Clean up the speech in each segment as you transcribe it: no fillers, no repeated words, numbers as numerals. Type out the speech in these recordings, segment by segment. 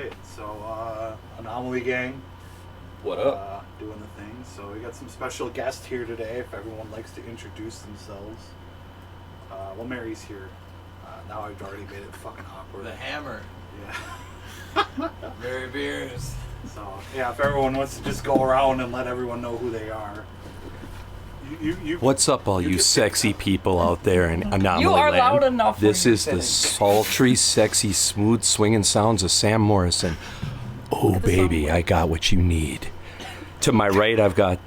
Alright, so Anomaly gang. What up? Doing the thing. So we got some special guests here today, if everyone likes to introduce themselves. Well, Mary's here. Now I've already made it fucking awkward. The Hammer. Yeah. Mary Beers. So, yeah, if everyone wants to just go around and let everyone know who they are. What's up, all you sexy people out there in Anomaly You are land? loud enough. This is the sultry, sexy, smooth swinging sounds of Sam Morrison. Oh, baby, I got what you need. To my right, I've got...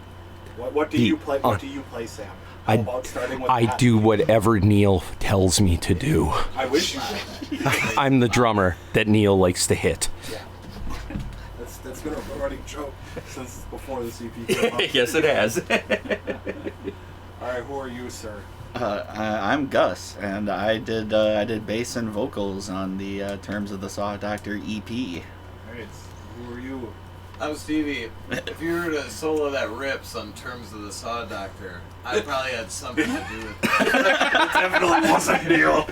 What do you play? What do you play, Sam? How about starting with I that? do whatever Neil tells me to do. I wish you did. I'm the drummer that Neil likes to hit. Yeah. That's been a running joke since before the CP came up. Yes, it has. All right, who are you, sir? I'm Gus, and I did bass and vocals on the Terms of the Saw Doctor EP. All right, who are you? I'm Stevie. If you were to solo that rips on Terms of the Saw Doctor, I probably had something to do with it. It definitely wasn't Neil.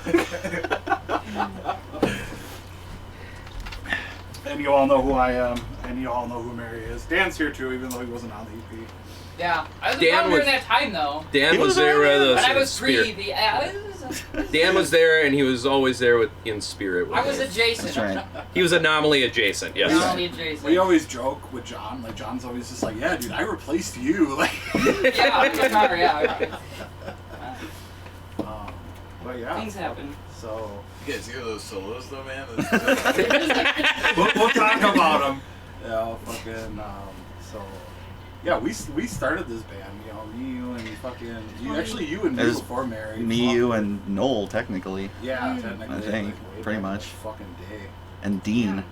And you all know who I am, and you all know who Mary is. Dan's here too, even though he wasn't on the EP. Yeah, I was Dan around during was- that time though. Dan was there with But I us was in free. spirit. Dan was there, and he was always there in spirit. With I was us. adjacent. That's right. He was Anomaly adjacent, yes. Anomaly adjacent. We always joke with John, like John's always just like, yeah, dude, I replaced you. Like, yeah. but yeah. Things happen. So, You guys hear those solos though, man? we'll talk about them. Yeah, fucking, so, yeah, we started this band, you know, me, you, and fucking, you and me There's before Mary. Me, you, and Noel, technically, Yeah, technically. I think, way pretty back much. Fucking day. and Dean.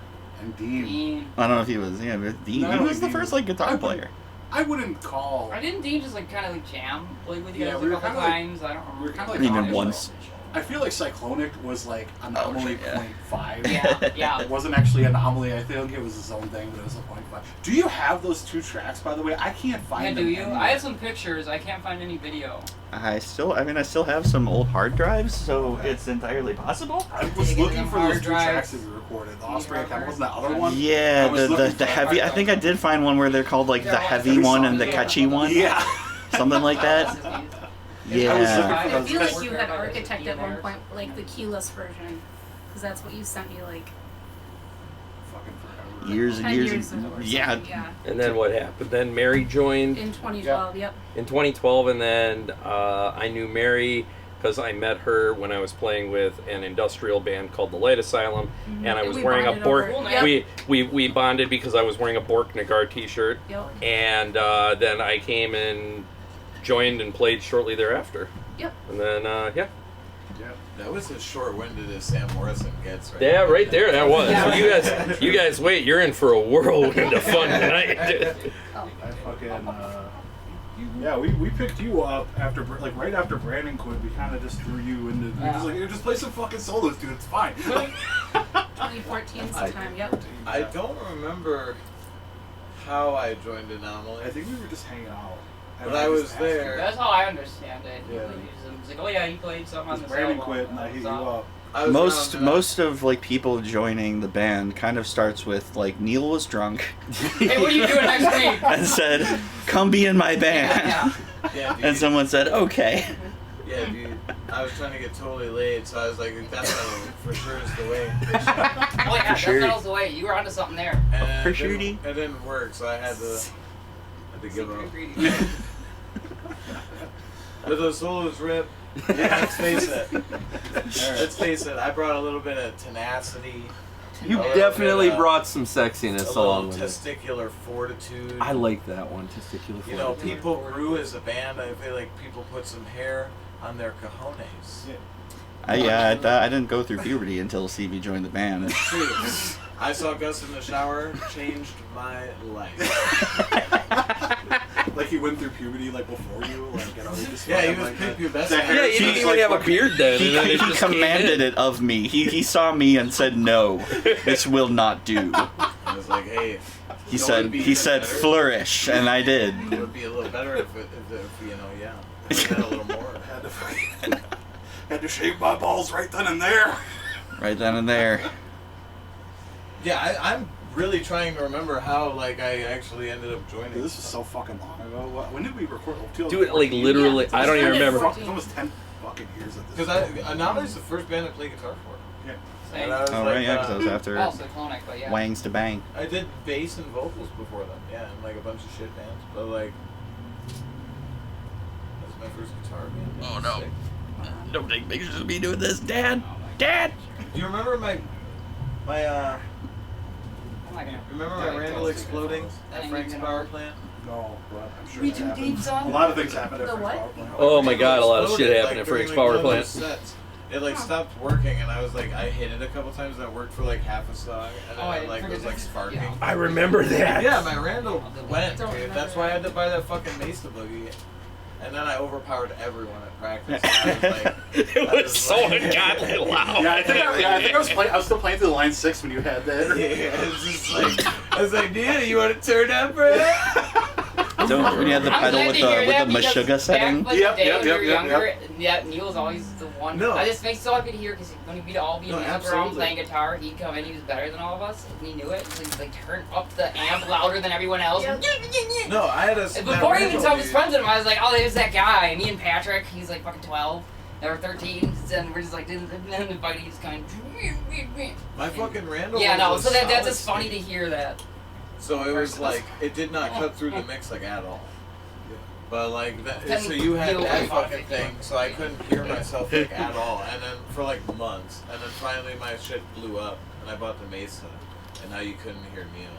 And Dean. Dean. I don't know if he was, but Dean. No, He was the Dean first was- guitar player. I wouldn't call. I didn't Dean just kind of jam, play with you Yeah, guys we were a couple kinda like- times. I don't remember. we were kinda like Even honest, once. though. I feel like Cyclonic was like Anomaly shit, yeah. 0.5. Yeah. It wasn't actually Anomaly. I think it was its own thing, but it was a 0.5. Do you have those two tracks, by the way? I can't find Yeah, them. do you? anywhere. I have some pictures. I can't find any video. I still have some old hard drives, so it's entirely possible. I was Digging looking them for those hard two drives. tracks that we recorded. The Osprey hard Account. drives. Wasn't that other one? Yeah, I was the looking for heavy. I think I did find one where they're called like the heavy one and the catchy one, Yeah. something like that. I was Yeah. looking for I feel those. like you had Architect at one point, like the keyless version, because that's what you sent me like Fucking forever. Years and 10 years. years ago. Or Yeah. something, yeah. And then what happened? Then Mary joined In 2012, yep. in 2012, and then I knew Mary because I met her when I was playing with an industrial band called the Light Asylum, and I And was we wearing a bonded Bork. over it. Yep. We bonded because I was wearing a Bork Nagar T-shirt, Yep. and then I came and joined and played shortly thereafter. Yep. And then Yeah. That was as short-winded as Sam Morrison gets, right? yeah, right there, that was. Yeah. So you guys wait. You're in for a whirlwind of fun tonight. I fucking yeah, we picked you up after right after Brandon quit. We kind of just threw you into. We just like, just play some fucking solos, dude. It's fine. 2014 sometime, yep. I don't remember how I joined Anomaly. I think we were just hanging out. And But I just was asked there. That's how I understand it. Yeah. It's like, oh yeah, he played something on Because the Brandon album. quit and I hit you up. I was around, Most of like people joining the band kind of starts with like Neil was drunk Hey, what are you doing next week? and said, "Come be in my band," Yeah. Yeah, dude. and someone said, "Okay." Yeah, dude. I was trying to get totally laid, so I was like, that's for sure is the way. Oh yeah, sure. that was the way. You were onto something there. And For it sure, didn't, it didn't work, so I had to give up. Ingredient. But those solos rip. Let's face it. Let's face it. I brought a little bit of tenacity. You a little definitely bit, brought some a sexiness little along with it. testicular fortitude. I like that one, testicular You know, fortitude. people grew as a band. I feel like people put some hair on their cojones. I didn't go through puberty until Stevie joined the band. True. I saw Gus in the shower, changed my life. Like he went through puberty like before you, like you know, he just Yeah, he fucking, was like, prepubescent. the Yeah, hair you didn't just, even like, have a fucking- beard then. He, and then it he just came commanded in. it of me. He saw me and said, "No, this will not do." I was like, hey. He you know what would be said better? flourish, and I did. It would be a little better if you know, yeah. If we had a little more. Had to fucking had to shave my balls right then and there. Right then and there. Yeah, I'm really trying to remember how like I actually ended up joining. Dude, this was so fucking long ago. When did we record? Dude, like literally, Yeah, I don't even remember. It's almost 10 fucking years at this Because point. Anomaly's the first band I played guitar for. Yeah. And Same. I was Oh, like, right, yeah, because I was after Also clonic, but yeah. Wangs to Bang. I did bass and vocals before then, yeah, and like a bunch of shit bands. But like, that was my first guitar band. Oh, no. Sick. Don't take pictures of me doing this, Dad. Dad. Do you remember my I'm not gonna. remember my Randall exploding That at ain't Frank's even power gonna- plant? No, but I'm sure We that do happened. Dave's song? A lot of things happened at The Frank's what? power plant. Oh my God, a lot of Exploded, shit happened like, at during, Frank's like, power one of plant. those sets. It like stopped working, and I was like, I hit it a couple times. That worked for like half a song, and then Oh, I it like forget was like this. sparking. Yeah. I remember that. Yeah, my Randall went, Don't dude. remember That's why I had that. to buy that fucking Mesa Boogie. And then I overpowered everyone at practice. I was like, It was so ungodly loud. Yeah, I think I was still playing through the line 6 when you had that. yeah, it's just like, I was like, dude, you want to turn up, bro? Don't when you had the I'm pedal glad with to hear the that because Meshuggah setting. Back like Yep, the day yep, when we were yep, younger, yeah, Neil was always the one. No. I just makes it so happy to hear because when we'd all be in No, the room absolutely. playing guitar, he'd come in, he was better than all of us, and he knew it. So he'd like turn up the amp louder than everyone else. Yeah. No, I had a. And before he even told his friends of him, I was like, oh, there's that guy. And me and Patrick, he's like fucking 12. They were 13, and we're just like, and then the buddy just kind of. My fucking Randall. Yeah, no, was so a that's solid just funny to state. hear that. So it was First. like it did not cut through the mix like at all. But like that, Then so you had you'll that be fucking fine. thing, so I couldn't hear myself like at all, and then for like months, and then finally my shit blew up, and I bought the Mesa, and now you couldn't hear Neil.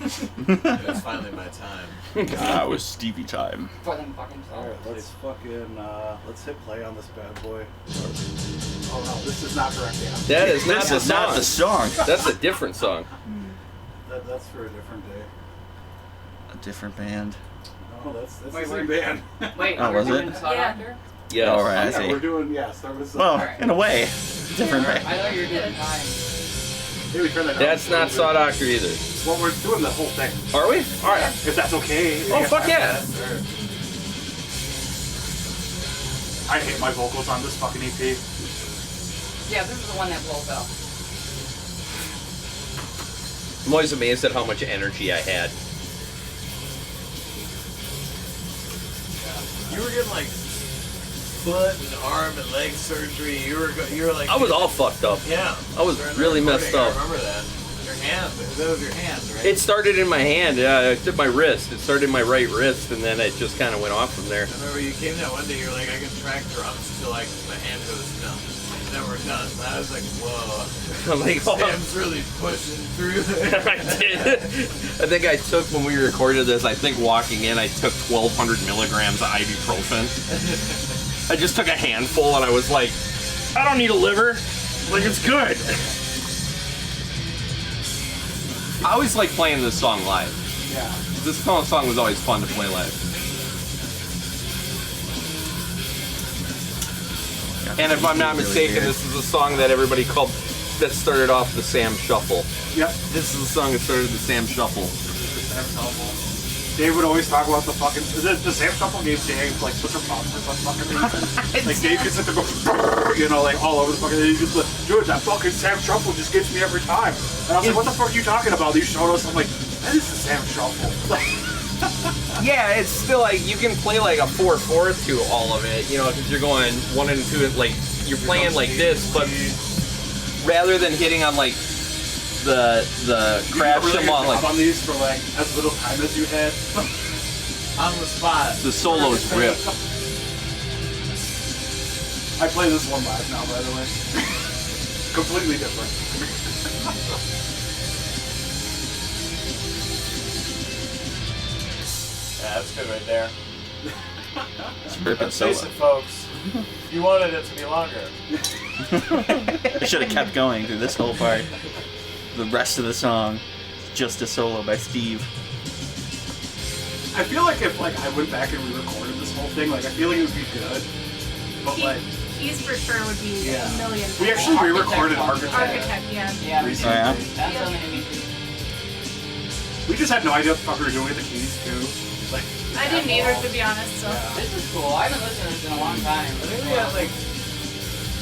And it's finally my time. That was Stevie time. For them fucking Alright, self. let's fucking, let's hit play on this bad boy. Oh no, this is not correct, yeah. That is not This the is not the song. song. That's a different song. That's for a different day. A different band. No, that's Wait, the same we're- band. Wait, Oh, we're was doing it? Saw Yeah. Doctor? Yes. All right, I Yeah, see. we're doing, start with this. Well, in a way, different I band. thought you were doing time. Maybe turn that down. That's not Saw Doctor either. Well, we're doing the whole thing. Are we? All right. If that's okay. Oh, fuck yeah. I hate my vocals on this fucking EP. Yeah, this is the one that blows up. I'm always amazed at how much energy I had. You were getting like foot and arm and leg surgery. You were like. I was all fucked up. Yeah. I was During the really recording, messed up. I remember that. Your hand. That was your hand, right? It started in my hand. Yeah, it did my wrist. It started in my right wrist, and then it just kind of went off from there. I remember you came down one day. You're like, I can track drums till like my hand goes numb. And then we're done. And I was like, whoa. I'm like, oh. Sam's really pushing through there. I did. I think I took, when we recorded this, I think walking in, I took 1,200 milligrams of ibuprofen. I just took a handful, and I was like, I don't need a liver. Like, it's good. I always like playing this song live. Yeah. This song was always fun to play live. And if I'm not mistaken, this is a song that everybody called, that started off the Sam Shuffle. Yep. This is the song that started the Sam Shuffle. Dave would always talk about the fucking. The Sam Shuffle gave Dave like such a problem for some fucking reason. Like Dave could sit there and go, brrr, you know, like all over the fucking. He just like, dude, that fucking Sam Shuffle just gets me every time. And I was like, what the fuck are you talking about? You showed us. I'm like, that is the Sam Shuffle. Yeah, it's still like, you can play like a 4/4 to all of it, you know, because you're going 1 and 2, like, you're playing like this, but rather than hitting on like the crab You did a really good cymbal, job like on these for like as little time as you had. On the spot. the solos rip. I play this one live now, by the way. Completely different. Yeah, that's good right there. It's ripping Let's face solo. it, folks. You wanted it to be longer. I should have kept going through this whole part. The rest of the song is just a solo by Steve. I feel like if like I went back and re-recorded this whole thing, like I feel like it would be good. But like Keys for sure would be Yeah. a million. we actually re-recorded Architect. Architect, yeah. Yeah, Recently. Oh, yeah? that's Yeah. something to me too. We just had no idea what the fuck we were doing with the keys too. Like I didn't either, to be honest. So This is cool. I haven't listened to this in a long time. I think we had like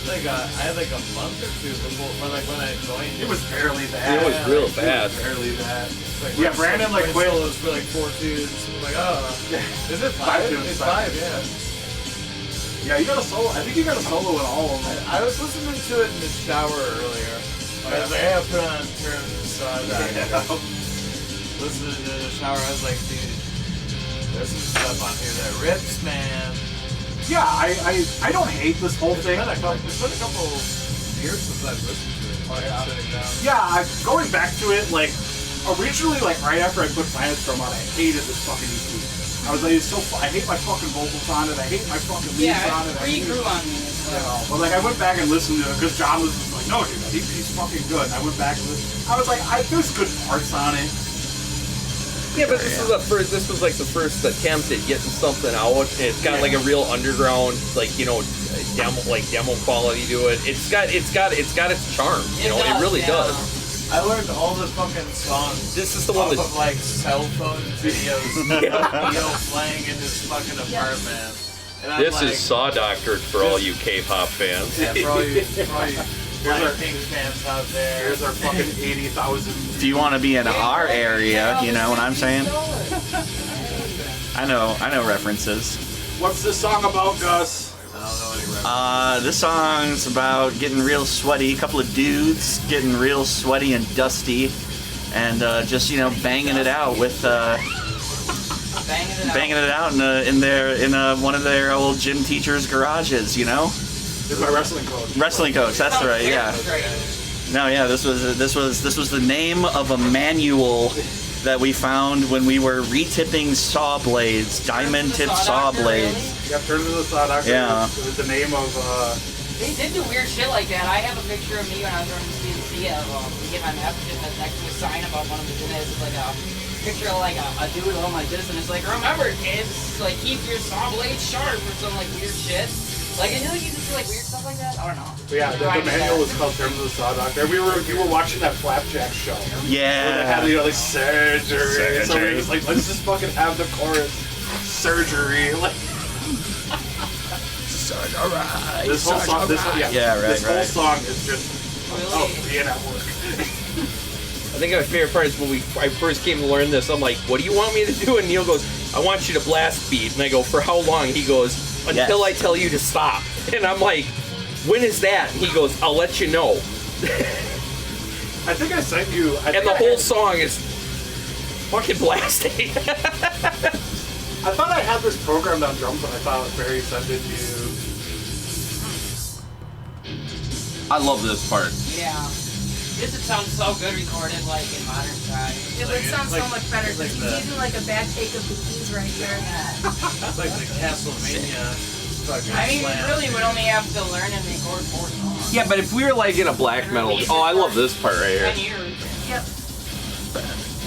I had like a month or two before, or like when I joined. It was barely that. It was real It fast. was barely that. Like, Yeah, Brandon like quit. solos for like 4 tunes. I'm like, oh, is it 5? tunes, It's 5, five. yeah. Yeah, you got a solo. I think you got a solo in all of them. I was listening to it in the shower earlier. I was like, hey, I'll put on turn this on. Listening to the shower, I was like, dude, there's some stuff on here that rips, man. Yeah, I don't hate this whole thing. It's been a couple years since I've listened to it. Sitting down. Yeah, going back to it, like, originally, like, right after I put Planetstorm on, I hated this fucking EP. I was like, it's so I hate my fucking vocals on it, I hate my fucking leads on it. Yeah, it grew on me as well. But, like, I went back and listened to it, because John was just like, no, dude, that EP's fucking good. And I went back and listened. I was like, there's good parts on it. Yeah, but this was like the first attempt at getting something out. And it's got like a real underground, like, you know, demo quality to it. It's got its charm. You know, it really does. I learned all the fucking songs. This is the one off that of like cell phone videos. Neo playing in his fucking apartment. And I'm this like, is Saw Doctored for all you K-pop fans. Yeah, for all you Blackpink fans out there. Here's our fucking 80,000. If you want to be in our area, you know what I'm saying? I know references. What's this song about, Gus? I don't know any references. This song's about getting real sweaty. A couple of dudes getting real sweaty and dusty, and just, you know, banging it out with banging it out in one of their old gym teachers' garages. You know. This is my wrestling coach. Wrestling coach. That's right. Yeah. No, yeah. This was the name of a manual that we found when we were retipping saw blades, diamond tip saw blades. Yeah, Turn to the Saw Doctor. Yeah. It was the name of. They did do weird shit like that. I have a picture of me when I was running CNC of get my messages that's next to a sign about one of the units. It's like a picture of like a dude going like this, and it's like, remember, kids, like keep your saw blade sharp or some like weird shit. Like I knew you just do like weird stuff like that. I don't know. But yeah, the manual was called Terms of the Saw Doctor. You were watching that Flapjack show. Yeah. Where they had, you know, like surgery. So we were just like, let's just fucking have the chorus surgery. Like. This whole song, this whole song is just being at work. I think my favorite part is when I first came to learn this. I'm like, what do you want me to do? And Neil goes, I want you to blast beat. And I go, for how long? He goes, until I tell you to stop. And I'm like, when is that? And he goes, I'll let you know. I think I sent you. And the whole song is fucking blasting. I thought I had this programmed on drums, and I thought Barry sent it to you. I love this part. Yeah. This would sound so good recorded like in modern times. It would sound so much better because he's using like a bad take of the keys right there. It's like the Castlevania fucking I mean, we slam. really would only have to learn and record 4 songs. Yeah, but if we were like in a black metal, oh, I love this part right here. 10 years. Yep.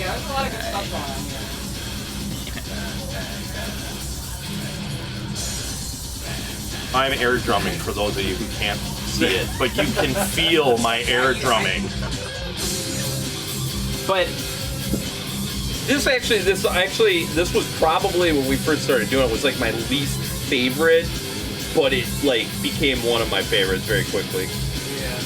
Yeah, there's a lot of good stuff going on here. I'm air drumming for those of you who can't see it, but you can feel my air drumming. But this was probably when we first started doing it was like my least favorite, but it like became one of my favorites very quickly. Yeah.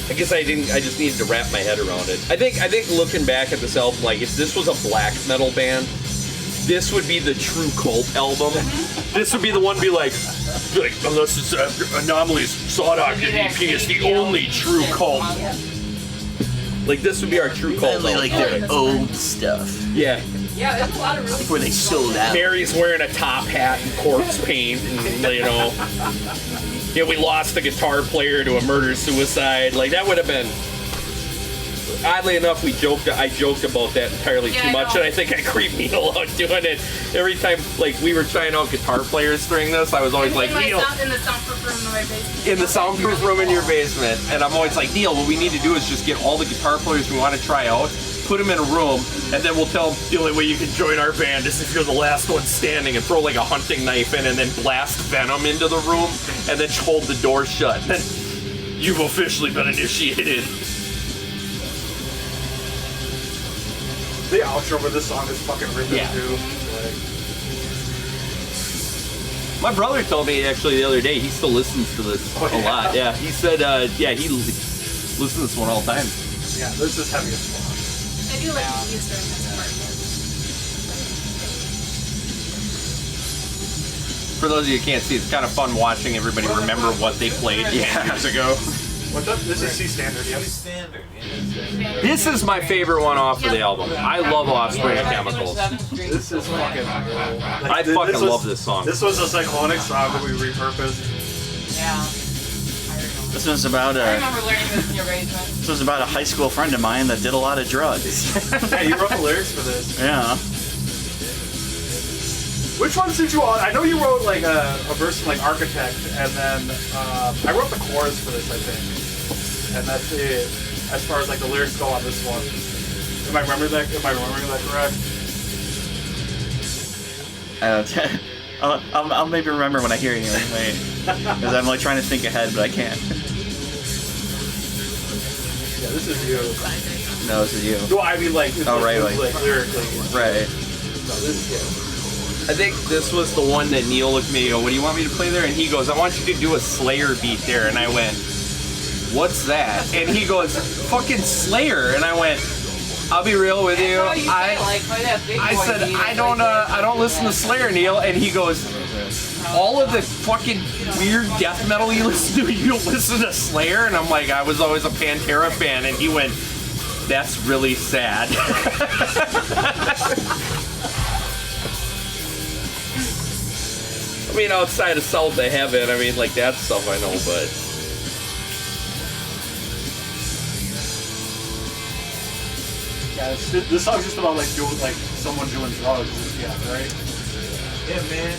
I guess I just needed to wrap my head around it. I think looking back at this album, like if this was a black metal band, this would be the true cult album. This would be the one to be like unless it's Anomaly's Saw Doctor EP is the only true cult. Like this would be our true cult Only album. like their old stuff Yeah. Yeah, there's a lot of really before they sold out. Mary's wearing a top hat and corpse paint, and you know, we lost the guitar player to a murder-suicide. Like that would have been. Oddly enough, I joked about that entirely too much, and I think I creeped Neil out doing it. Every time, like, we were trying out guitar players during this, I was always like, Neil. In the soundproof room in my basement. In the soundproof room in your basement, and I'm always like, Neil, what we need to do is just get all the guitar players we want to try out, put them in a room, and then we'll tell them the only way you can join our band is if you're the last one standing, and throw like a hunting knife in, and then blast venom into the room, and then hold the door shut. And then you've officially been initiated. The outro for this song is fucking ripping too. Like, My brother told me actually the other day he still listens to this a lot. Yeah, he said he listens to this one all the time. Yeah, this is heavy as fuck. I do like the use during this part. For those of you who can't see, it's kind of fun watching everybody remember what they played years ago. What's up? This is C standard, Pretty yes. standard. Yeah. This is my favorite one off of the album. I love Offspring of Chemicals. This is fucking I fucking love this song. This was a Cyclonic song that we repurposed. Yeah. This was about I a remember learning this in your basement. this was about a high school friend of mine that did a lot of drugs. Yeah, you wrote the lyrics for this. Yeah. Which ones did you all? I know you wrote like a verse in like Architect, and then I wrote the chorus for this, I think. And that's it. As far as like the lyrics go on this one. Am I remembering that correct? I'll maybe remember when I hear you. Because I'm like trying to think ahead, but I can't. Yeah, this is you. No, this is you. No, I mean like. Oh, right, like lyrically. Right. No, this is you. I think this was the one that Neil looked at me and go, what do you want me to play there? And he goes, I want you to do a Slayer beat there. And I went, what's that? And he goes, fucking Slayer. And I went, I'll be real with you. I said, I don't listen to Slayer, Neil. And he goes, all of the fucking weird death metal you listen to, you don't listen to Slayer? And I'm like, I was always a Pantera fan. And he went, that's really sad. I mean, outside of South of Heaven, I mean, like, that stuff I know, but... Yeah, this song's just about like doing like someone doing drugs. Yeah, right. Yeah, man.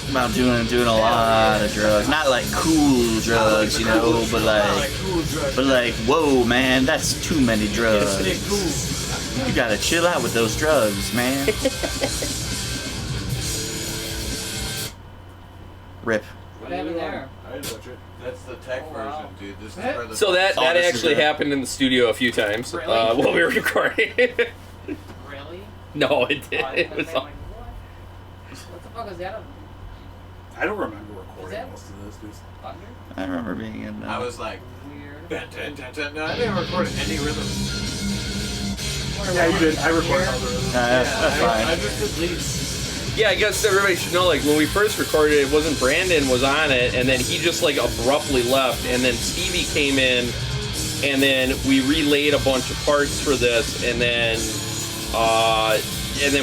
About doing a lot of drugs. Not like cool drugs, you know, but like, whoa, man, that's too many drugs. You gotta chill out with those drugs, man. Rip. What happened there? I didn't watch it. That's the tech version, dude. This is where the So that Oh, this is actually good. happened in the studio a few times Really? while we were recording. Really? No, it did. Oh, I It was was like, what? What the fuck is that? I don't remember Is recording that- most of this. Dude. Thunder? I remember being in. I was like, Weird. dun, dun, dun, dun. No, I didn't record any rhythm. Yeah, you did. I recorded all the rhythms. that's I fine. just did leads. Yeah, I guess everybody should know, like, when we first recorded it, wasn't Brandon was on it, and then he just, like, abruptly left, and then Stevie came in, and then we relayed a bunch of parts for this, and then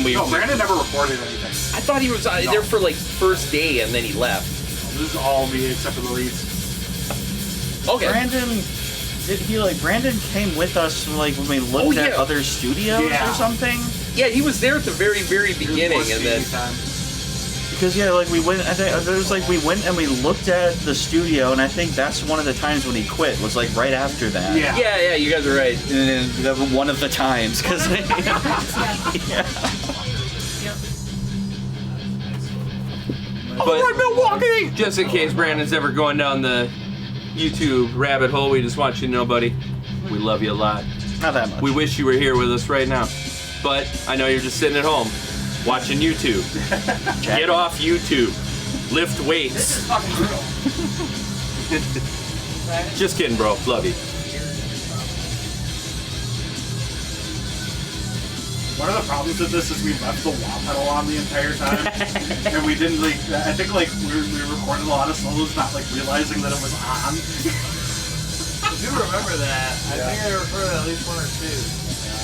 we... No, Brandon never recorded anything. I thought he was there for, like, first day, and then he left. This is all me except for the leads. Okay. Brandon came with us like when we looked at other studios Yeah. or something? Yeah, he was there at the very, very beginning, and then... Because yeah, like we went. I think it was like we went and we looked at the studio, and I think that's one of the times when he quit. Was like right after that. Yeah. Yeah, you guys are right. And that was one of the times, because yeah. But Milwaukee! Just in case Brandon's ever going down the YouTube rabbit hole, we just want you to know, buddy, we love you a lot. Not that much. We wish you were here with us right now. But I know you're just sitting at home watching YouTube. Get off YouTube. Lift weights. Fucking brutal. Just kidding, bro. Love you. One of the problems with this is we left the wah pedal on the entire time, and we didn't like. I think like we recorded a lot of solos, not like realizing that it was on. I do remember that. I think I recorded at least one or two.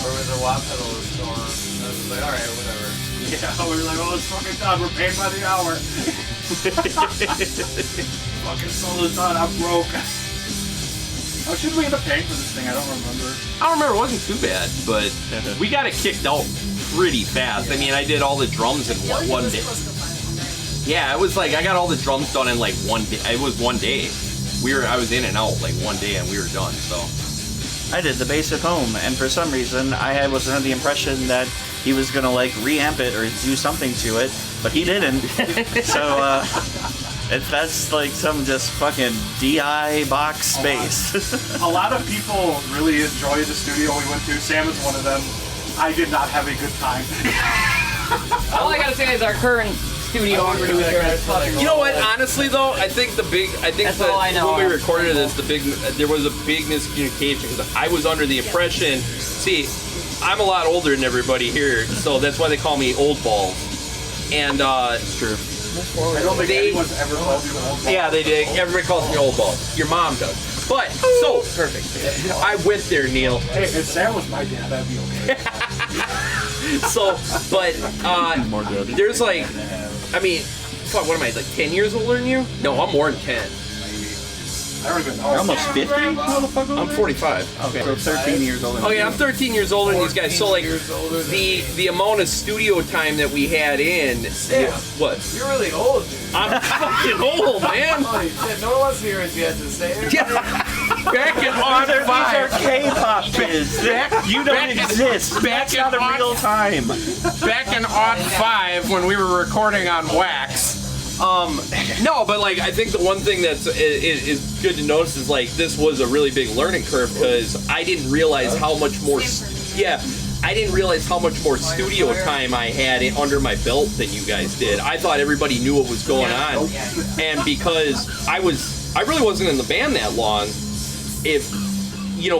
Or when the wah pedal was still on. I was like, alright, whatever. Yeah, we were like, oh, it's fucking done. We're paid by the hour. Fucking solo's done. I'm broke. How should we end up paying for this thing? I don't remember. I don't remember. It wasn't too bad, but we got it kicked out pretty fast. I mean, I did all the drums in one day. Yeah, it was like I got all the drums done in like one day. It was one day. I was in and out like one day, and we were done. So I did the bass at home, and for some reason I was under the impression that he was gonna like reamp it or do something to it, but he didn't. So that's like some just fucking DI box space. A lot of people really enjoy the studio we went to. Sam is one of them. I did not have a good time. All I gotta say is our current studio and producer. That's fucking. You know what? Honestly, though, I think That's all I know. when we recorded this, there was a big miscommunication because I was under the impression. See, I'm a lot older than everybody here, so that's why they call me old balls. And It's true. I don't think anyone's ever called you old ball. yeah, they did. Everybody calls me old balls. Your mom does. But so perfect. I went there, Neil. Hey, if Sam was my dad, that'd be okay. So, but More good. there's like, I mean, fuck, what am I, like 10 years older than you? No, I'm more than 10. I don't even know. You're almost 50, motherfucker. I'm 45. Okay, so 13 years old. Okay, I'm 13 years older than these guys. So like, the amount of studio time that we had in, what? You're really old, dude. I'm fucking old, man. Holy shit, no one wants to hear what you have to say. Back in on These are 5. K-pop kids. You don't exist. That's not a real time. Back in on 5 when we were recording on wax. No, but like I think the one thing that's is good to notice is like this was a really big learning curve because I didn't realize how much more. I didn't realize how much more studio time I had under my belt than you guys did. I thought everybody knew what was going on, and because I really wasn't in the band that long. If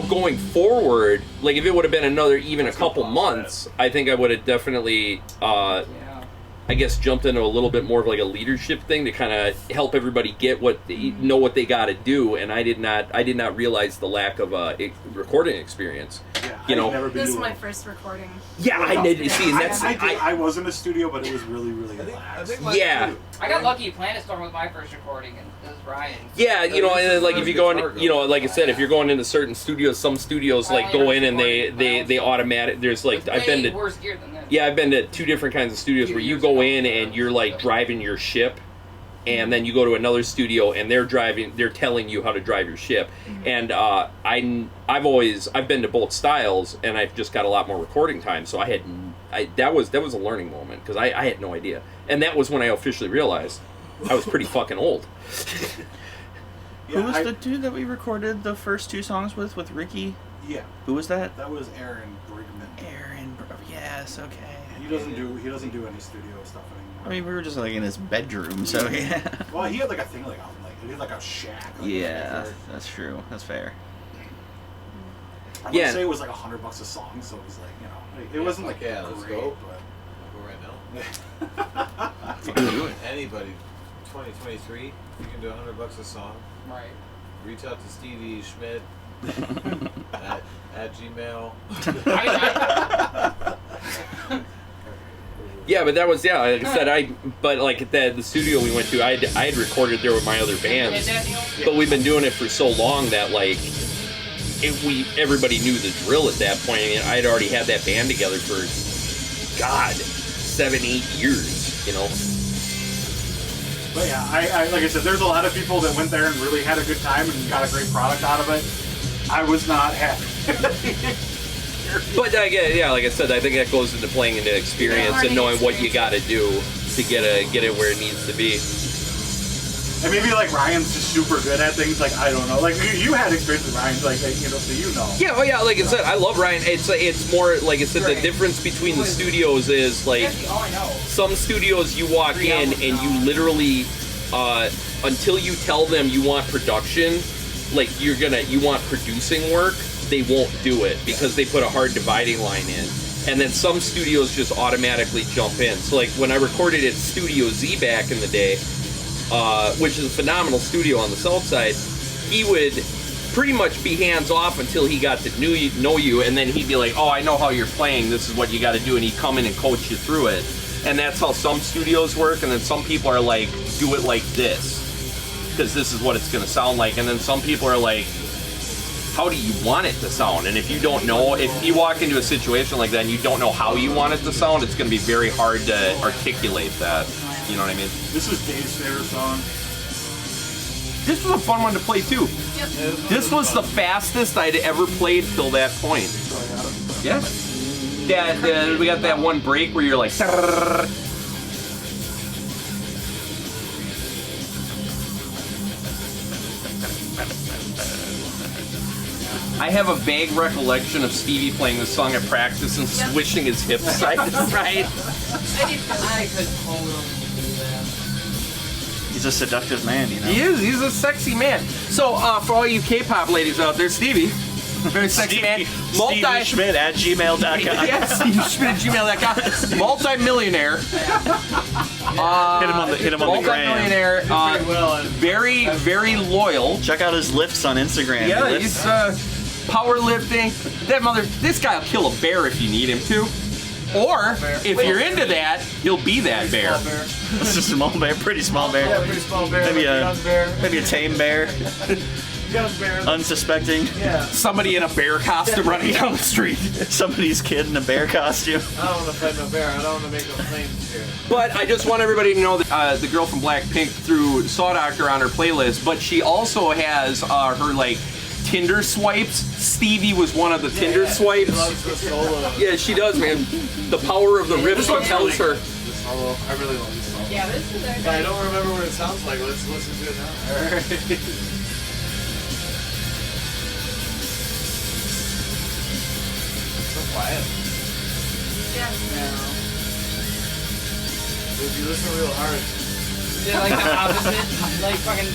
going forward, like if it would have been even a couple months, I think I would have definitely. I guess jumped into a little bit more of like a leadership thing to kind of help everybody get know what they got to do, and I did not realize the lack of recording experience. Yeah, This is my first recording. Yeah, I did. See, and that's I was in a studio, but it was really, really I relaxed. think yeah. I got lucky. Planet Storm was my first recording, and this is Ryan. Yeah, and then, like if you go in, like I said, if you're going into certain studios, some studios like go in and they automatic. There's like I've been to worse gear than this. Yeah, I've been to 2 different kinds of studios where you go in and you're like driving your ship, and then you go to another studio and they're telling you how to drive your ship. And I've been to both styles, and I've just got a lot more recording time. So that was a learning moment because I had no idea, and that was when I officially realized I was pretty fucking old. Who was the dude that we recorded the first 2 songs with Ricky? Yeah. Who was that? That was Aaron Brigman. Yes, okay. He doesn't do any studio stuff anymore. I mean, we were just like in his bedroom, so yeah. Well, he had like a thing he had like a shack. Yeah, that's true. That's fair. I would say it was like $100 a song, so it was like it wasn't like let's great, go. but Go right now. Anybody, 2023, you can do $100 a song. Right. Reach out to Stevie Schmidt at Gmail. Yeah, but that was like I said but like at the studio we went to, I had recorded there with my other bands, but we've been doing it for so long that like everybody knew the drill at that point. I mean, I had already had that band together for 7-8 years, But yeah, I like I said, there's a lot of people that went there and really had a good time and got a great product out of it. I was not happy. But like I said, I think that goes into playing into experience and knowing what you got to do to get it where it needs to be. And maybe like Ryan's just super good at things. Like I don't know. Like you had experience with Ryan, like so you know. Yeah, oh yeah. Like I said, I love Ryan. It's more like I said. The difference between the studios is like some studios you walk in and you literally until you tell them you want production, like you want producing work, they won't do it because they put a hard dividing line in. And then some studios just automatically jump in. So like when I recorded at Studio Z back in the day, which is a phenomenal studio on the south side, he would pretty much be hands off until he got to know you, and then he'd be like, oh, I know how you're playing, this is what you got to do, and he'd come in and coach you through it. And that's how some studios work, and then some people are like, do it like this, because this is what it's going to sound like, and then some people are like, how do you want it to sound? And if you don't know, if you walk into a situation like that and you don't know how you want it to sound, it's going to be very hard to articulate that. You know what I mean? This was Dave's favorite song. This was a fun one to play too. Yep. This was the fastest I'd ever played till that point. Yeah. Yeah, we got that one break where you're like. I have a vague recollection of Stevie playing this song at practice and swishing his hips side to side. I could totally do that. He's a seductive man, you know. He is. He's a sexy man. So, for all you K-pop ladies out there, Stevie, very sexy man. Stevie Schmidt at gmail.com. Yes, Stevie Schmidt at gmail.com. Multi-millionaire. hit him on the gram. Multi-millionaire. Very, very loyal. Check out his lifts on Instagram. Yeah, He he's lifts. powerlifting. This guy will kill a bear if you need him to. Or, if you're into that, he'll be that bear. It's a small bear, pretty small bear. Yeah, pretty small bear. Maybe like a young bear. maybe a tame bear, Young bear. unsuspecting. Yeah. Somebody in a bear costume running down the street. Somebody's kid in a bear costume. I don't want to fight no bear. I don't want to make no claims here. But I just want everybody to know that the girl from Blackpink threw Saw Doctor on her playlist, but she also has her like Tinder swipes. Stevie was one of the Tinder swipes. She loves the solo. Yeah, she does, man. The power of the riff compels her. This solo, I really love this solo. Yeah, this is But I don't remember what it sounds like. Let's listen to it now. Alright. So quiet. If you listen real hard. Yeah, like the opposite, like fucking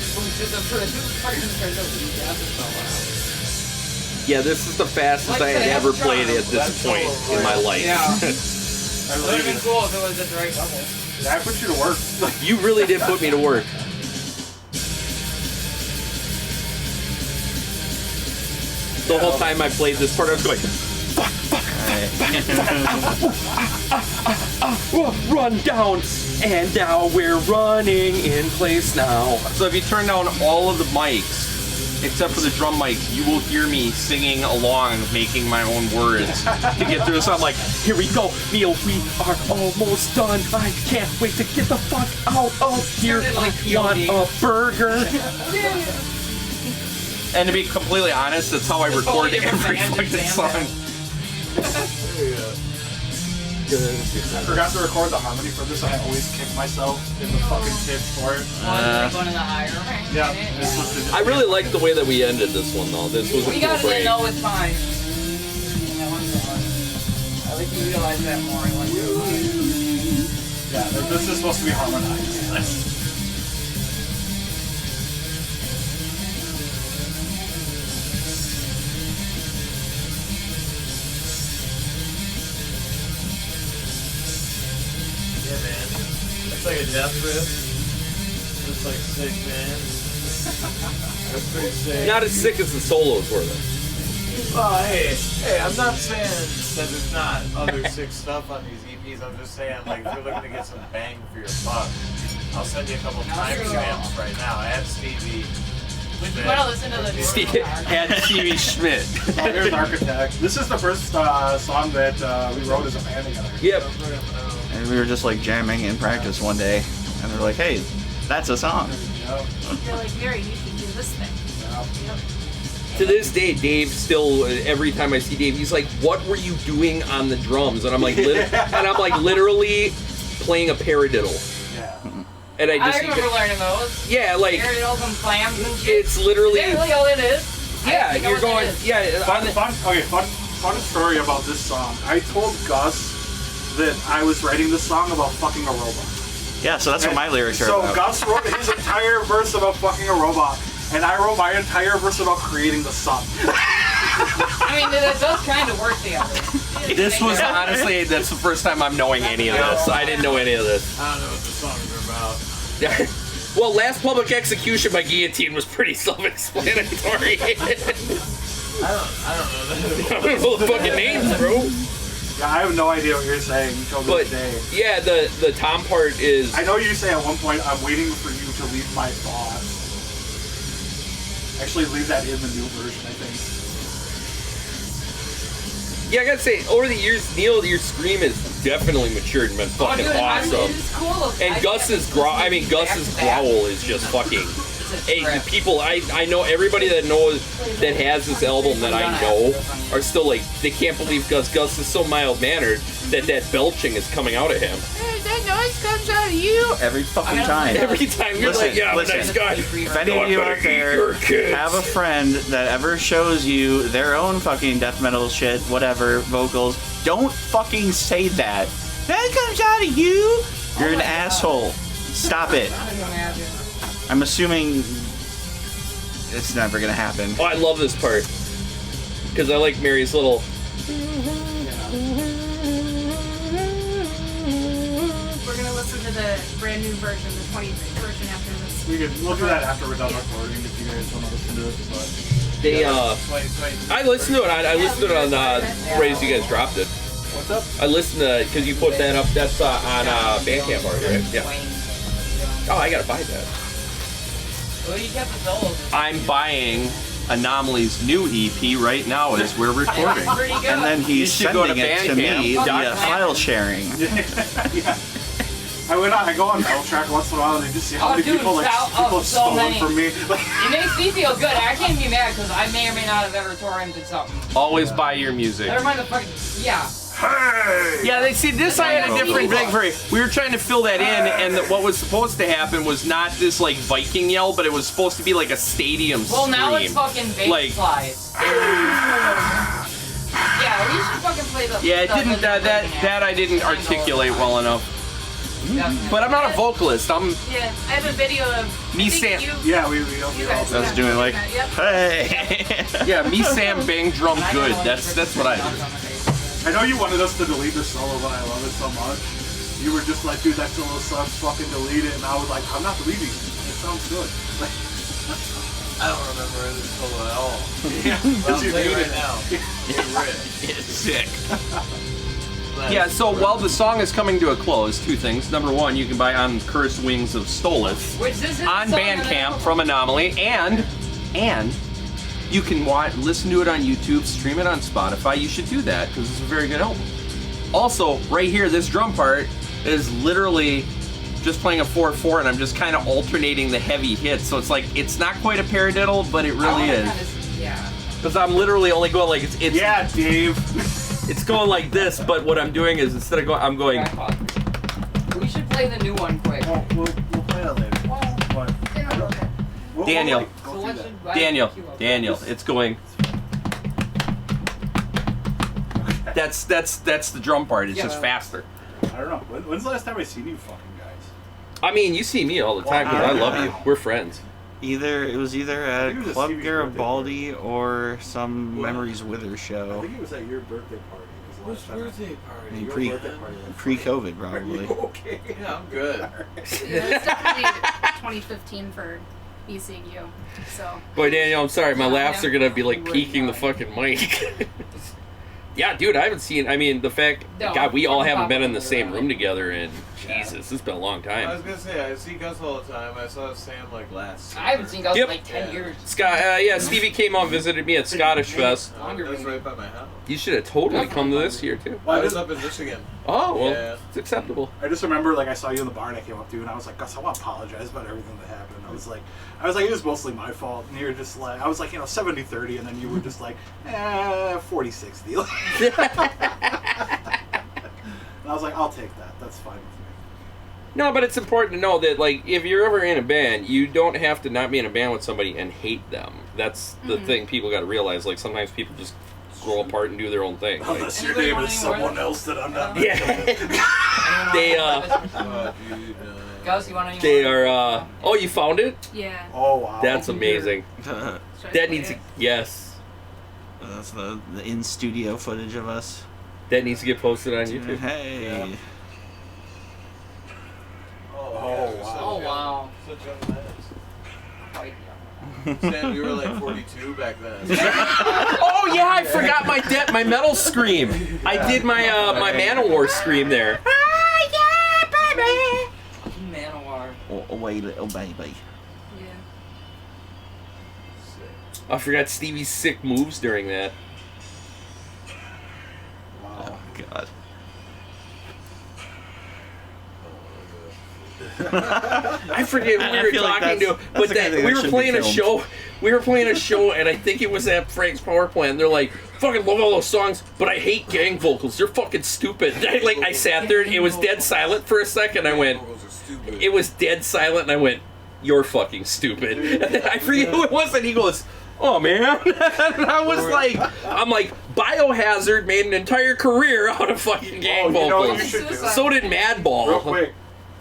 Yeah, this is the fastest I had ever played at this point in my life. Yeah. I It would really have been cool if it was at the right level. Yeah, I put you to work. You really did put me to work. The whole time I played this part, I was going, run down, and now we're running in place now. So if you turn down all of the mics, except for the drum mics, you will hear me singing along, making my own words to get through this. I'm like, here we go, Neil, we are almost done. I can't wait to get the fuck out of here. I want a burger. And to be completely honest, that's how I record every fucking song. I forgot to record the harmony for this, and I always kick myself in the fucking tits for it. Going in the higher. Yeah, this was the, I really like the way that we ended this one, though. This was a We cool got it break. in, though, it's fine. That one's gone. I like you realize that more. I like your line. yeah, this is supposed to be harmonized. Yeah, man. It's like a death riff. It's like sick, man. That's pretty sick. Not as sick as the solos were, though. Oh, hey, I'm not saying that there's not other sick stuff on these EPs. I'm just saying, like, if you're looking to get some bang for your buck, I'll send you a couple timestamps right now. Add Stevie. Would you want to listen to the And Stevie Schmidt. Oh, here's Architect. This is the first song that we wrote as a band together. Yep. And we were just like jamming in practice one day, and they're like, "Hey, that's a song." They're like, Mary, you should do this thing. Yep. To this day, Dave still, every time I see Dave, he's like, "What were you doing on the drums?" And I'm like, literally playing a paradiddle. Yeah. And I I just, remember learning those. yeah, like, Aerials and slams and shit. it's literally, Is that really all it is? yeah, I think you're that's what going, it is. yeah. Fun story about this song. I told Gus that I was writing this song about fucking a robot. Yeah, so that's what my lyrics are So about. Gus wrote his entire verse about fucking a robot, and I wrote my entire verse about creating the sun. I mean, that does kind of work together. This was honestly, that's the first time I'm knowing any of this. I didn't know any of this. I don't know what the songs are about. Well, Last Public Execution by Guillotine was pretty self-explanatory. I don't know that. I don't know the fucking names, bro. Yeah, I have no idea what you're saying until But this day. yeah, the Tom part is. I know you say at one point, I'm waiting for you to leave my thoughts. Actually, leave that in the new version, I think. Yeah, I gotta say, over the years, Neil, your scream has definitely matured and been fucking awesome. It's cool. And Gus's growl is just fucking. Hey, the people, I know everybody that has this album that I know are still like, they can't believe Gus is so mild mannered that belching is coming out of him. That noise comes out of you. Every fucking time. Every time you're Listen, like, yeah, I'm a listen. nice guy. If any of you out there have a friend that ever shows you their own fucking death metal shit, whatever, vocals, don't fucking say that. That comes out of you. You're an asshole. Stop it. I'm assuming it's never gonna happen. Oh, I love this part because I like Mary's little. We're gonna listen to the brand new version, the 20th version after this. We'll do that after we're done recording if you guys want to listen to it. But They I listened to it. I listened to it on Raise. You guys dropped it. what's up? I listened to because you put that up. That's on Bandcamp already, right? Yeah. Oh, I gotta buy that. Well, you kept the solos. I'm buying Anomaly's new EP right now as we're recording. Pretty good. And then he's You should go sending to it to me Bandcamp. via file sharing. Yeah. I go on Metal Track once in a while and I just see how many dude, people so stolen many. from me. Like, It makes me feel good. I can't be mad because I may or may not have ever torrented something. Always buy your music. Never mind the fucking. Yeah. hey! Yeah, they see this. I had a different thing for you. We were trying to fill that in, and what was supposed to happen was not this like Viking yell, but it was supposed to be like a stadium Well, scream. now it's fucking bait Like- flies. Yeah, we should fucking play the. Yeah, it the- didn't. the- That I didn't articulate well enough. But I'm not a vocalist. I'm Yeah, I have a video of Me I think saying- you- Yeah, we you all guys I was got doing like, that, yep. hey. yeah. Me, Sam, bang, drum, I don't good. know That's what I do. I know you wanted us to delete the solo, but I love it so much. You were just like, dude, that solo sucks, fucking delete it. And I was like, I'm not deleting it. It sounds good. Like, I don't remember this solo at all. yeah, But I'll you tell you hate right it. now, get rid. It's sick. Yeah, so while the song is coming to a close, two things. Number one, you can buy On Cursed Wings of Stolith Which this is on the song Bandcamp that- from Anomaly, and you can listen to it on YouTube, stream it on Spotify. You should do that because it's a very good album. Also, right here, this drum part is literally just playing a 4/4, and I'm just kind of alternating the heavy hits. So it's like it's not quite a paradiddle, but it I really wanna is. kinda yeah. Because I'm literally only going like it's Yeah, Dave. it's going like this, but what I'm doing is instead of going, I'm going. We should play the new one quick. We'll play that later. But In a little bit. Daniel. Go So through what that. should Daniel, it's going. That's the drum part. It's Yeah, just faster. I don't know. When's the last time I seen you fucking guys? I mean, you see me all the time because I love you. We're friends. It was either I at think it was a Club Stevie's Garibaldi or some Memories Wither I show. think it was at your birthday party. Which birthday party? Your Pre- birthday party. Pre-COVID, probably. Okay. Yeah, I'm good. Yeah, it's definitely 2015 for BCU. So Boy, Daniel, I'm sorry. My Yeah, laughs yeah. are gonna be like peaking the fucking mic. Yeah, dude, I haven't seen. I mean, the fact, No, God, we all haven't pop been in the over same that. room together, and Jesus, it's been a long I was time. gonna say, I see Gus all the time. I saw Sam like last. I haven't seen Gus Yep. in like 10 Yeah. years. Scott, yeah, Stevie came on, visited me at Scottish Fest. That's right by my house. You should have totally come to this year too. I was up in Michigan. Oh well, Yeah. it's acceptable. I just remember, like, I saw you in the bar and I came up to you and I was like, Gus, I want to apologize about everything that happened. I was like, it was mostly my fault. And you were just like, I was like, 70-30, and then you were just like, 40-60. And I was like, I'll take that. That's fine with me. No, but it's important to know that, like, if you're ever in a band, you don't have to not be in a band with somebody and hate them. That's the thing people got to realize. Like, sometimes people just grow apart and do their own thing. Like, Unless your Anybody name want is any more? someone else that I'm not. yeah, they Dude, Gus, you want any they more? are. Oh, you found it? yeah. Oh, wow. That's amazing. Should I That play needs. it? Yes, That's the in-studio footage of us. that needs to get posted on YouTube. Hey. Yeah. oh, wow. Oh, wow. Such young lads. Quite Sam, you were like 42 back then. Oh yeah, I forgot my metal scream. I did my my Manowar scream there. young. Manowar. Oh, wait, little baby. Yeah. I forgot Stevie's sick moves during that. Wow. Oh, God. I forget who we I were feel like talking to, that's but the kind of thing we that were should playing be a filmed. show. We were playing a show, and I think it was at Frank's Power Plant. They're like, "Fucking love all those songs, but I hate gang vocals. They're fucking stupid." And I sat there, and it was dead silent for a second. I went, Vocals are stupid. it was dead silent, and I went, "You're fucking stupid." And then I forget who it was, and he goes, "Oh man," and I was like, "I'm like, Biohazard made an entire career out of fucking gang Oh, you know what vocals. you should do? So did Real Madball." quick,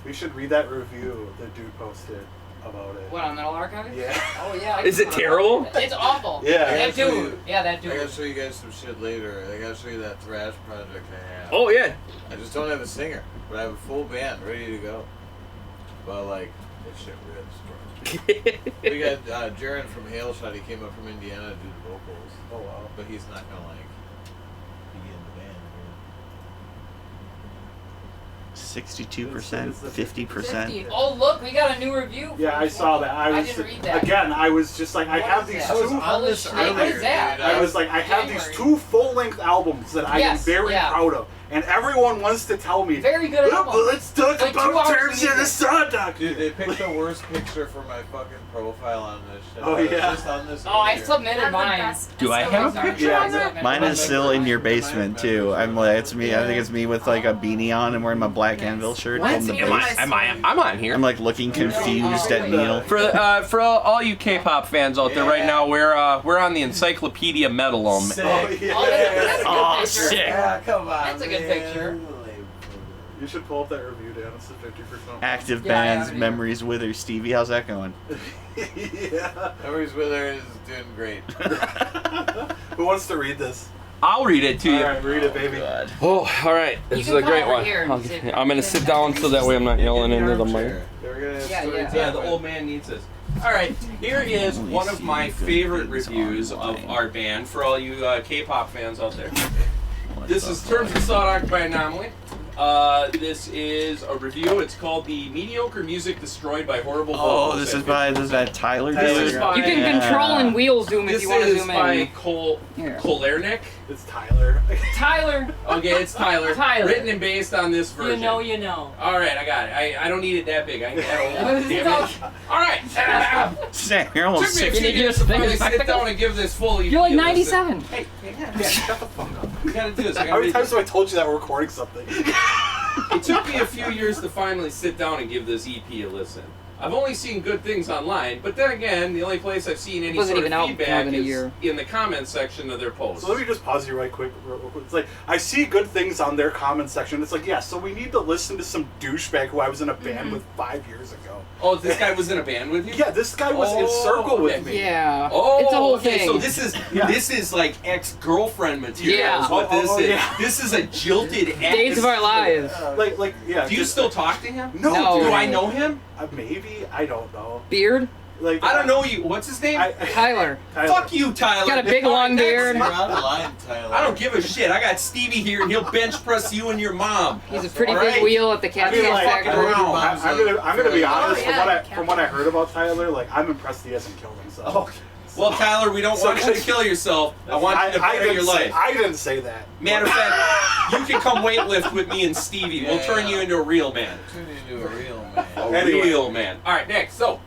we should read that review that dude posted about it. What, on Metal Archive? Yeah. Oh, yeah. Is it terrible? It's awful. Yeah. That dude. Yeah, that dude. I gotta show you guys some shit later. I gotta show you that thrash project I have. Oh yeah. I just don't have a singer, but I have a full band ready to go. But like, this shit rips, bro. We got Jaron from Hailshot. He came up from Indiana to do the vocals. Oh wow. But he's not gonna like be in the band. 62%, 50%. Oh, look, we got a new review. Yeah, I saw that. I didn't read that. Again, I was just like, I What have is these that? I was two. on this Schmidt, what earlier. is that? dude. I was like, I have these January. 2 full-length albums that I am Yes, very yeah. proud of, and everyone wants to tell me. Very good "Well, album. let's talk Like 2 about hours Terms of of the music. Sun, Doc. Dude, they picked the worst picture for my fucking profile on this shit. Oh, I was yeah. just on this Oh, I earlier. submitted mine. Do I have a picture Yeah, on that? Mine is still in your basement too. I'm like, it's me. I think it's me with like a beanie on and wearing my black anvil shirt holding the Am bass. I'm on here. I'm like looking confused at Neil. For all you K-pop fans out there right now, we're on the Encyclopedia Metalum. Sick. Oh, yeah. Oh, that's a good Oh, picture. sick. Yeah, come on. That's a good man. picture. You should pull up that review, Dan. It's the 50%. Active Yeah, I bands, have it. Memories Wither. Stevie, how's that going? Yeah. Memories with her is doing great. Who wants to read this? I'll read it to you. All right, read it, baby. God. Oh, all right. You This is can a great come over one. here and sit. I'm gonna sit down so that way I'm not yelling into the mic. They were gonna have Yeah, story yeah. time Yeah, the with- old man needs this. All right, here is one of my favorite reviews of our band for all you K-pop fans out there. This is Terms of Sawdog by Anomaly. This is a review. It's called "The Mediocre Music Destroyed by Horrible Vocals." Oh, this is that Tyler Tyler. dude. by- You can Yeah. control and wheel zoom if This you want to is zoom by in. Here. Kolernik. It's Tyler. Tyler, Okay, it's Tyler. Tyler. Written and based on this version. you know. All right, I got it. I don't need it that big. I can get old. Damn it. All right. Sam, you're Took almost me a six. few Can you years just to think finally of sit spectacles? down and give this full. You're like listen. 97. Hey, Yeah, shut the fuck up. I gotta do this. I How gotta many read times this. have I told you that we're recording something? It took me a few years to finally sit down and give this EP a listen. I've only seen good things online, but then again, the only place I've seen any Wasn't sort even of out more feedback than a is year. in the comments section of their posts. So let me just pause you right quick. It's like, I see good things on their comment section. It's like, yeah, so we need to listen to some douchebag who I was in a band with 5 years ago. Oh, this guy was in a band with you? Yeah, this guy was in Oh, circle with okay. me. Yeah. Oh, it's a whole okay. thing. So this is like ex-girlfriend material. Yeah. Is what this Oh, is. yeah. This is a jilted Days of our lives. Like, yeah. Do you still talk to him? No, No. dude. Do I know him? Maybe. I don't know. Beard? Like, I don't know you. What's his name? Tyler. Fuck you, Tyler. Got a big long beard. You're out of line, Tyler. I don't give a shit. I got Stevie here, and he'll bench press you and your mom. He's a pretty All big right. wheel at the I cat mean, like, factory. around. I'm gonna be honest. Oh, yeah. From what I heard about Tyler, like, I'm impressed he hasn't killed himself. Oh. Well, Tyler, we don't So want you to kill yourself. I want you to better didn't your say- life. I didn't say that. Matter of fact, you can come weightlift with me and Stevie. We'll turn you into a real man. Turn into a real man. A Anyway. real man. All right, next. So,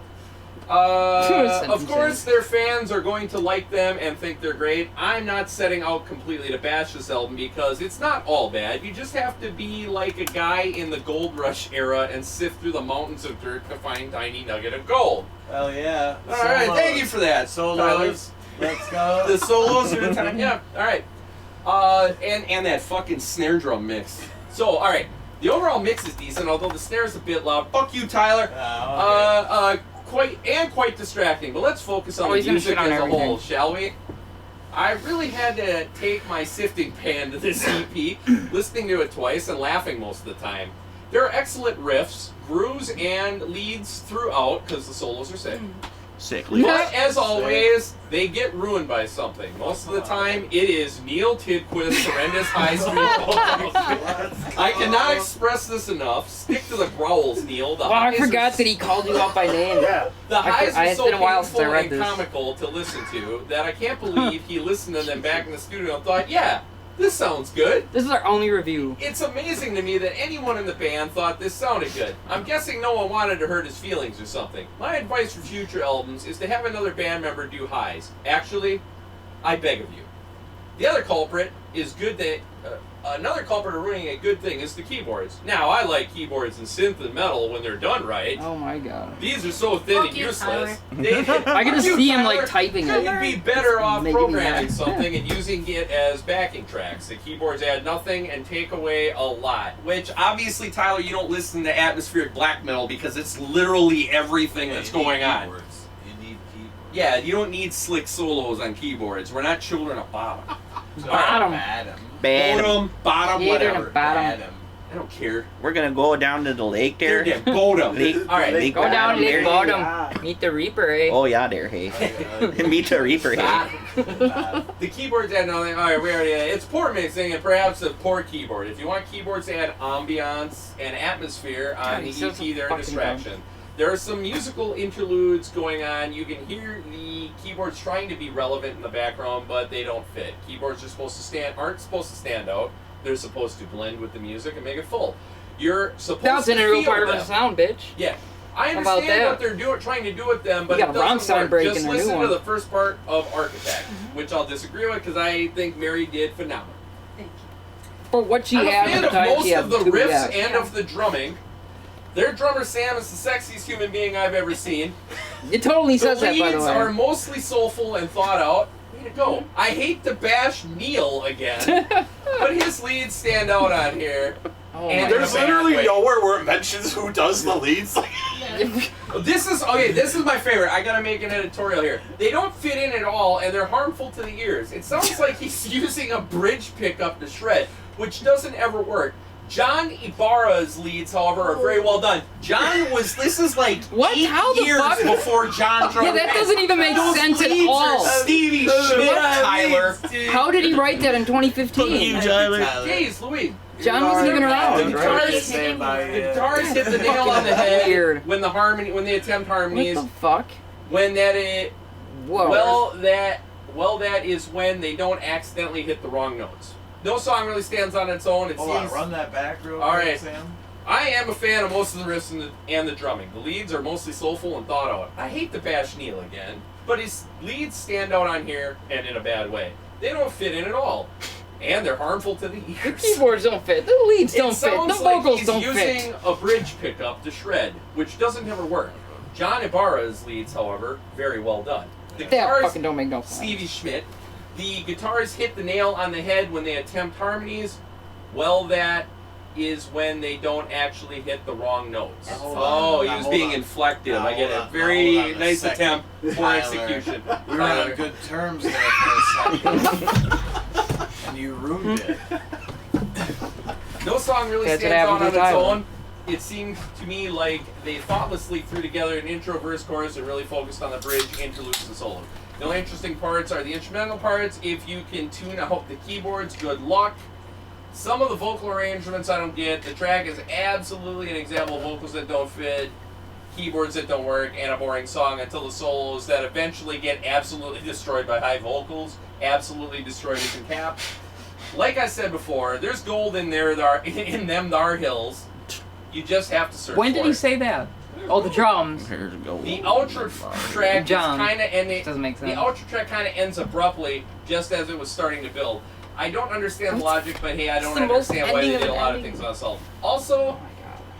of course, their fans are going to like them and think they're great. I'm not setting out completely to bash this album because it's not all bad. You just have to be like a guy in the gold rush era and sift through the mountains of dirt to find tiny nugget of gold. Hell yeah. All right, thank you for that, Tyler. Solos. Let's go. The solos are the time. Yeah, all right. And that fucking snare drum mix. So, all right. The overall mix is decent, although the snare's a bit loud. Fuck you, Tyler. Okay. Quite distracting. But let's focus on Oh, the he's gonna music shit on as a everything. whole, shall we? I really had to take my sifting pan to this EP, listening to it twice and laughing most of the time. There are excellent riffs, grooves, and leads throughout, because the solos are sick. Sick. But as always, they get ruined by something. Most of the time, it is Neil Tidquist's horrendous high speed. I cannot express this enough. Stick to the growls, Neil. The Wow, I highs forgot are, that he called you out by name. Yeah. the highs are it's so been a while since I painful read and this. comical to listen to that I can't believe he listened to them back in the studio and thought, yeah, this sounds good. This is our only review. It's amazing to me that anyone in the band thought this sounded good. I'm guessing no one wanted to hurt his feelings or something. My advice for future albums is to have another band member do highs. Actually, I beg of you. The other culprit, is good that another culprit of ruining a good thing is the keyboards. Now, I like keyboards and synth and metal when they're done right. Oh my god. These are so thin and you, useless. I can just see him like typing it. You'd be better off Making me programming mad. something and using it as backing tracks. The keyboards add nothing and take away a lot. Which, obviously, Tyler, you don't listen to atmospheric black metal because it's literally everything that's going on. You need keyboards. Yeah, you don't need slick solos on keyboards. We're not children of bottom. Bottom. Bottom, bottom, Yeah, they're whatever. the bottom. I don't care. We're gonna go down to the lake there. They're bottom. Lake, All right, lake Go down to the there. bottom. Meet the Reaper, eh? Oh yeah, there, hey. Meet the Reaper, hey. The keyboards add nothing. All right, we already. It's poor mixing and perhaps a poor keyboard. If you want keyboards to add ambiance and atmosphere on God, the he's so ET, they're a fucking distraction. There are some musical interludes going on. You can hear the keyboards trying to be relevant in the background, but they don't fit. Keyboards are aren't supposed to stand out. They're supposed to blend with the music and make it full. You're supposed That's to an integral feel part of them. the sound, bitch. Yeah. I How about understand that? what they're trying to do with them, but You got it a wrong doesn't sound work. break Just in their new listen to one. the first part of Architect, which I'll disagree with because I think Mary did phenomenal. Thank you. For what she I'm a has fan at of the time, most she of has the two riffs jacks. and of the drumming. Their drummer Sam is the sexiest human being I've ever seen. It totally says The that, by the leads are way. mostly soulful and thought out. Way to go. I hate to bash Neil again, but his leads stand out on here. Oh And my There's bad literally way. nowhere where it mentions who does the leads. This is my favorite. I gotta make an editorial here. They don't fit in at all, and they're harmful to the ears. It sounds like he's using a bridge pickup to shred, which doesn't ever work. John Ibarra's leads, however, are very well done. This is like What? 8 How the years fuck? before John drove Yeah, that doesn't even make Those sense at leads are all. Stevie, Schmidt, Tyler. How did he write that in Fuck you, 2015? Tyler. Jeez, Louise. John wasn't even around. The guitars hit the nail on the head Weird. when they attempt What harmonies. the fuck? When that is Whoa. that is when they don't accidentally hit the wrong notes. No song really stands on its own. It Hold on, seems. run that back real All quick, right. Sam. I am a fan of most of the riffs and the drumming. The leads are mostly soulful and thought out. I hate to bash Neil again, but his leads stand out on here and in a bad way. They don't fit in at all, and they're harmful to the The ears. keyboards don't fit. The leads don't fit. The sounds like vocals he's don't using fit. a bridge pickup to shred, which doesn't ever work. John Ibarra's leads, however, very well done. The That guitars, fucking don't make no sense. Stevie Schmidt. The guitars hit the nail on the head when they attempt harmonies. Well, that is when they don't actually hit the wrong notes. Now, hold Oh, on. he Now, was hold being on. inflective. Now, I get hold it. on. Very Now, hold on a nice second. attempt for Tyler. execution. We were on good terms there for a second. And you ruined it. No song really That's what stands out happened on to its Tyler. own. It seemed to me like they thoughtlessly threw together an intro, verse, chorus, and really focused on the bridge, interludes, and solo. The only interesting parts are the instrumental parts. If you can tune out the keyboards, good luck. Some of the vocal arrangements I don't get. The track is absolutely an example of vocals that don't fit, keyboards that don't work, and a boring song until the solos that eventually get absolutely destroyed by high vocals, absolutely destroyed in cap. Like I said before, there's gold in there. In them thar hills. You just have to search When for did he it. say that? Oh, the drums. Here's go. The outro track John. kind of ending. Doesn't make The sense. outro track kind of ends abruptly, just as it was starting to build. I don't understand the logic, but hey, I don't It's the most understand why they ending did of a an lot of ending. things on self. Also,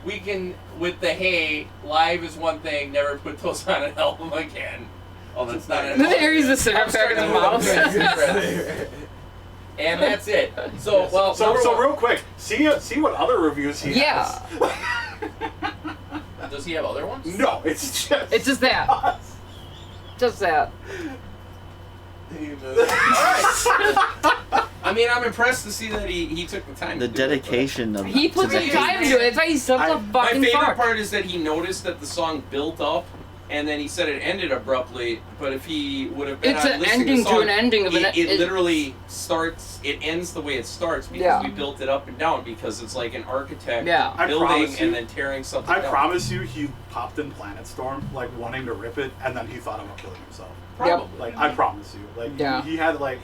we can, with the hey, live is one thing. Never put those on an album again. Oh, that's not an There he's the cigarette pack in the mouse. And that's it. So, well, So number one- real quick, see what other reviews he Yeah. has. does he have other ones? No, it's just. It's just that. Just that. I mean, I'm impressed to see that he took the time. The to do it, but- dedication of He put to some the time into it. That's why he's such a My fucking favorite fuck. part is that he noticed that the song built up, and then he said it ended abruptly. But if he would have been It's on an listening ending to, the to song, an ending of an- it it- literally starts. It ends the way it starts because Yeah. we built it up and down because it's like an architect Yeah. I building promise you- and then tearing something I down. promise you, he popped in Planet Storm, like wanting to rip it, and then he thought about killing himself. Probably. Like I promise you, like Yeah. he had a knife.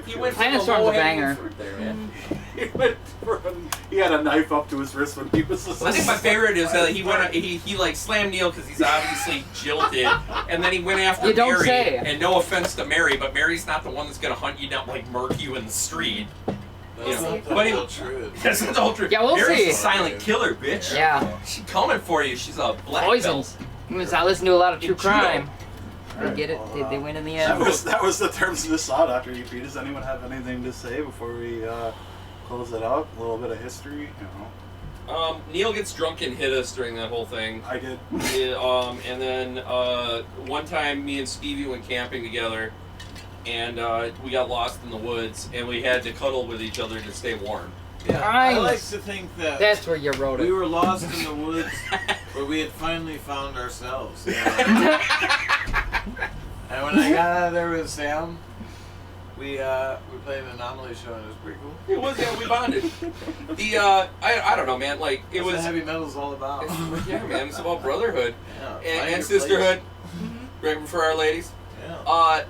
He to went his- for Planet the Storm's a low-hanging banger. fruit there, man. he had a knife up to his wrist when he was listening. I think my favorite is that he like slammed Neil because he's obviously jilted, and then he went after You don't Mary. say. And no offense to Mary, but Mary's not the one that's gonna hunt you down, like murk you in the street. We'll you know, see. but Whole truth. that's the whole truth. Yeah, we'll Mary's see. a silent killer, bitch. Yeah. She's coming for you. She's a black Poisons. belt. I listen to a lot of true Judo. crime. They get it. They win in the That end. was the terms of the Saw Doctor EP. Does anyone have anything to say before we close it out? A little bit of history, you know. Neil gets drunk and hit us during that whole thing. I did. And then one time me and Stevie went camping together, and we got lost in the woods, and we had to cuddle with each other to stay warm. Yeah, I Nice. like to think that That's where you wrote we it. were lost in the woods, where we had finally found ourselves. You know? And when I got out of there with Sam, we played an Anomaly show, and it was pretty cool. It was, yeah, we bonded. I don't know, man. Like it That's was. what heavy metal's all about. Yeah, man. It's about brotherhood Yeah, find and your sisterhood. place. Right for our ladies. Yeah.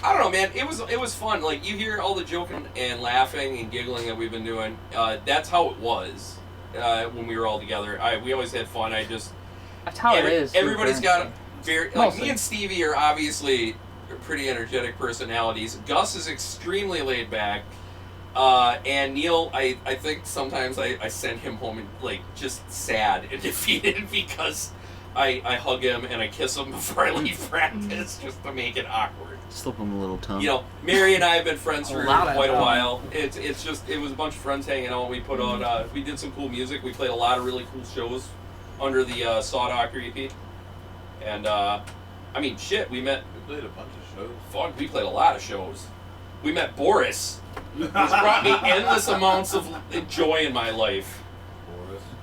I don't know, man. It was fun. Like you hear all the joking and laughing and giggling that we've been doing. That's how it was when we were all together. We always had fun. That's how it is. Everybody's got a very like Mostly. me and Stevie are obviously pretty energetic personalities. Gus is extremely laid back. And Neil, I think sometimes I send him home and like just sad and defeated because I hug him and I kiss him before I leave practice just to make it awkward. Slip him a little tongue. You know, Mary and I have been friends for lot of quite a them. while. It was a bunch of friends hanging out. We put on we did some cool music. We played a lot of really cool shows under the Saw Doctor EP. And I mean, shit, we met. We played a bunch of shows. Fuck, we played a lot of shows. We met Boris. He's brought me endless amounts of joy in my life.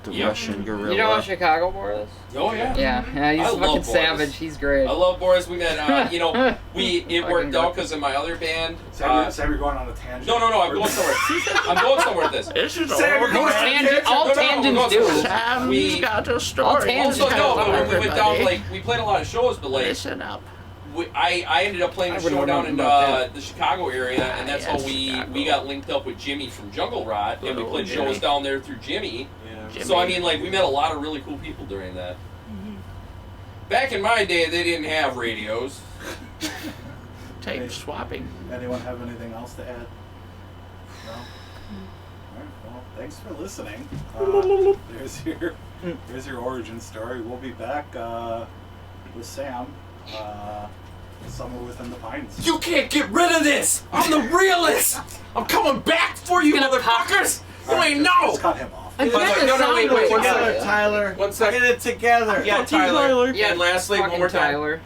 The Yeah. Russian gorilla. You know Chicago Boris? Oh yeah. Yeah, he's I fucking love Boris. savage. He's great. I love Boris. We met. It Fucking worked out good. because in my other band. Sam, you're going on a tangent. No, I'm going somewhere. I'm going somewhere with this. This is Sam, all you're going All No, tangents no, do. Sam's We- got a All story. tangents Also, no, Come but on, when we went down, like we played a lot of shows, but like Listen up. I ended up playing a I wouldn't show know down in nothing about the Chicago area, and that's how Yes, we Chicago. got linked up with Jimmy from Jungle Rot, and we Oh, played Jimmy. shows down there through Jimmy. Yeah. So I mean, like we met a lot of really cool people during that. Back in my day, they didn't have radios. Tape swapping. Anyone have anything else to add? No? Alright, well, thanks for listening. There's your origin story. We'll be back with Sam. Somewhere within the pines. You can't get rid of this! I'm the realist! I'm coming back for you, Gonna pop- motherfuckers! You Alright, ain't just know! cut him off. I'm getting No, a no, wait, sound wait, wave. Together, Tyler. One sec. Get it together. Yeah, Fuck you, Tyler. Tyler. Yeah, and lastly, one Fucking more time. Tyler.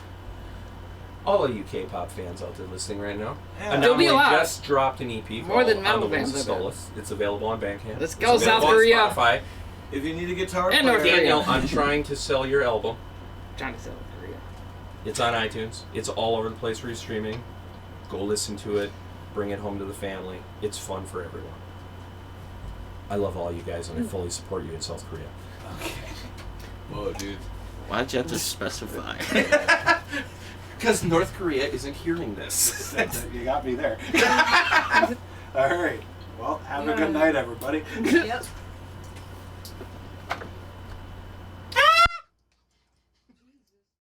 All of you K-pop fans out there listening right now, Yeah. There'll be a Anomaly lot. just dropped an EP More than called metal On the Wings bands, of I bet. Solace. It's available on Bandcamp. Let's It's go, available South on Korea. Spotify. If you need a guitar And player, North Korea. Daniel, I'm trying to sell your album. Johnny South Korea. It's on iTunes. It's all over the place where you're streaming. Go listen to it. Bring it home to the family. It's fun for everyone. I love all you guys, and I fully support you in South Korea. Whoa, dude. Why'd you have to specify? Because North Korea isn't hearing this. You got me there. Alright. Well, have a good night, everybody. Yep.